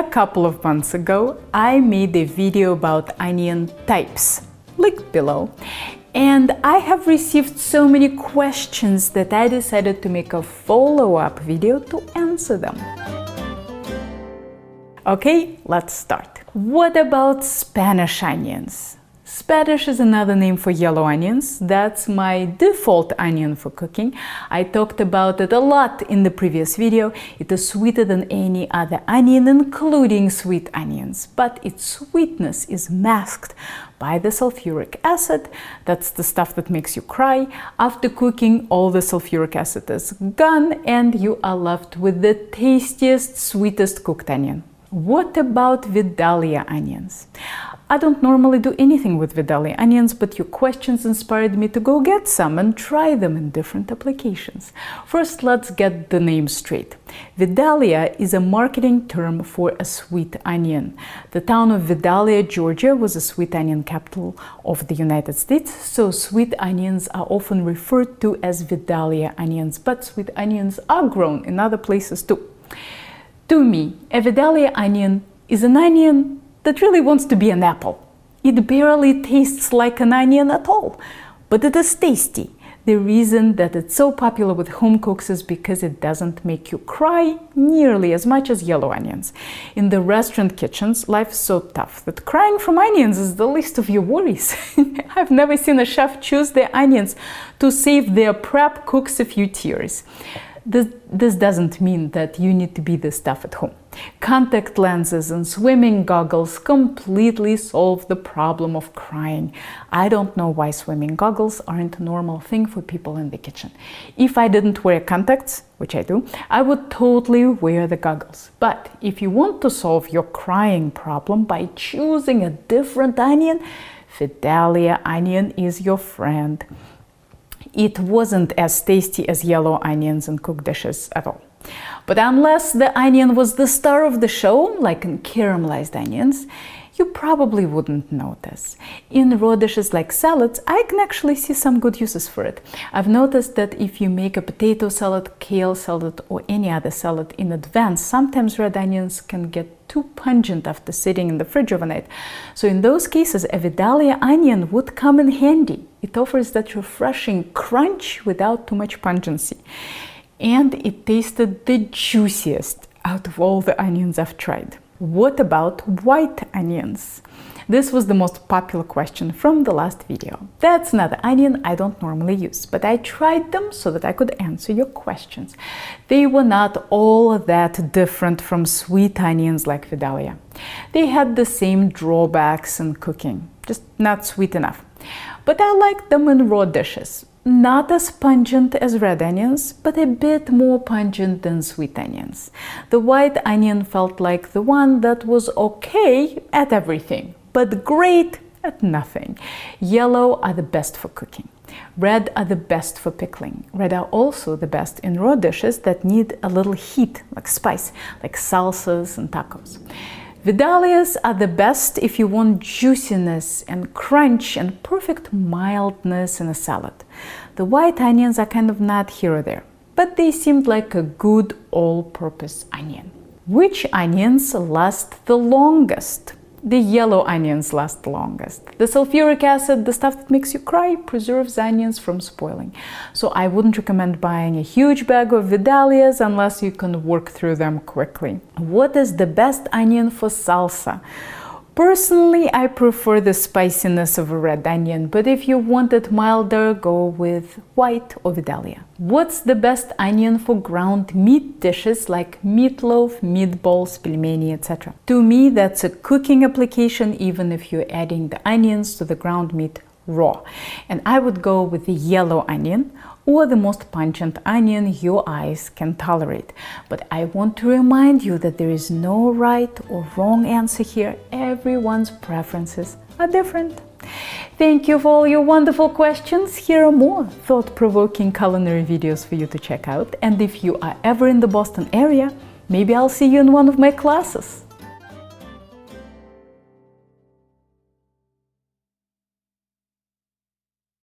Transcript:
A couple of months ago, I made a video about onion types, linked below, and I have received so many questions that I decided to make a follow-up video to answer them. Okay, let's start. What about Spanish onions? Spanish is another name for yellow onions. That's my default onion for cooking. I talked about it a lot in the previous video. It is sweeter than any other onion, including sweet onions, but its sweetness is masked by the sulfuric acid. That's the stuff that makes you cry. After cooking, all the sulfuric acid is gone and you are left with the tastiest, sweetest cooked onion. What about Vidalia onions? I don't normally do anything with Vidalia onions, but your questions inspired me to go get some and try them in different applications. First, let's get the name straight. Vidalia is a marketing term for a sweet onion. The town of Vidalia, Georgia was a sweet onion capital of the United States, so sweet onions are often referred to as Vidalia onions, but sweet onions are grown in other places too. To me, a Vidalia onion is an onion that really wants to be an apple. It barely tastes like an onion at all, but it is tasty. The reason that it's so popular with home cooks is because it doesn't make you cry nearly as much as yellow onions. In the restaurant kitchens, life is so tough that crying from onions is the least of your worries. I've never seen a chef choose their onions to save their prep cooks a few tears. This doesn't mean that you need to be this tough at home. Contact lenses and swimming goggles completely solve the problem of crying. I don't know why swimming goggles aren't a normal thing for people in the kitchen. If I didn't wear contacts, which I do, I would totally wear the goggles. But if you want to solve your crying problem by choosing a different onion, Vidalia onion is your friend. It wasn't as tasty as yellow onions in cooked dishes at all. But unless the onion was the star of the show, like in caramelized onions, you probably wouldn't notice. In raw dishes like salads, I can actually see some good uses for it. I've noticed that if you make a potato salad, kale salad, or any other salad in advance, sometimes red onions can get too pungent after sitting in the fridge overnight. So in those cases, a Vidalia onion would come in handy. It offers that refreshing crunch without too much pungency. And it tasted the juiciest out of all the onions I've tried. What about white onions? This was the most popular question from the last video. That's another onion I don't normally use, but I tried them so that I could answer your questions. They were not all that different from sweet onions like Vidalia. They had the same drawbacks in cooking, just not sweet enough. But I liked them in raw dishes. Not as pungent as red onions, but a bit more pungent than sweet onions. The white onion felt like the one that was okay at everything, but great at nothing. Yellow are the best for cooking. Red are the best for pickling. Red are also the best in raw dishes that need a little heat, like spice, like salsas and tacos. Vidalias are the best if you want juiciness and crunch and perfect mildness in a salad. The white onions are kind of not here or there, but they seemed like a good all-purpose onion. Which onions last the longest? The yellow onions last the longest. The sulfuric acid, the stuff that makes you cry, preserves onions from spoiling. So I wouldn't recommend buying a huge bag of Vidalias unless you can work through them quickly. What is the best onion for salsa? Personally, I prefer the spiciness of a red onion, but if you want it milder, go with white or Vidalia. What's the best onion for ground meat dishes like meatloaf, meatballs, pelmeni, etc.? To me, that's a cooking application even if you're adding the onions to the ground meat raw. And I would go with the yellow onion or the most pungent onion your eyes can tolerate. But I want to remind you that there is no right or wrong answer here. Everyone's preferences are different. Thank you for all your wonderful questions. Here are more thought-provoking culinary videos for you to check out. And if you are ever in the Boston area, maybe I'll see you in one of my classes.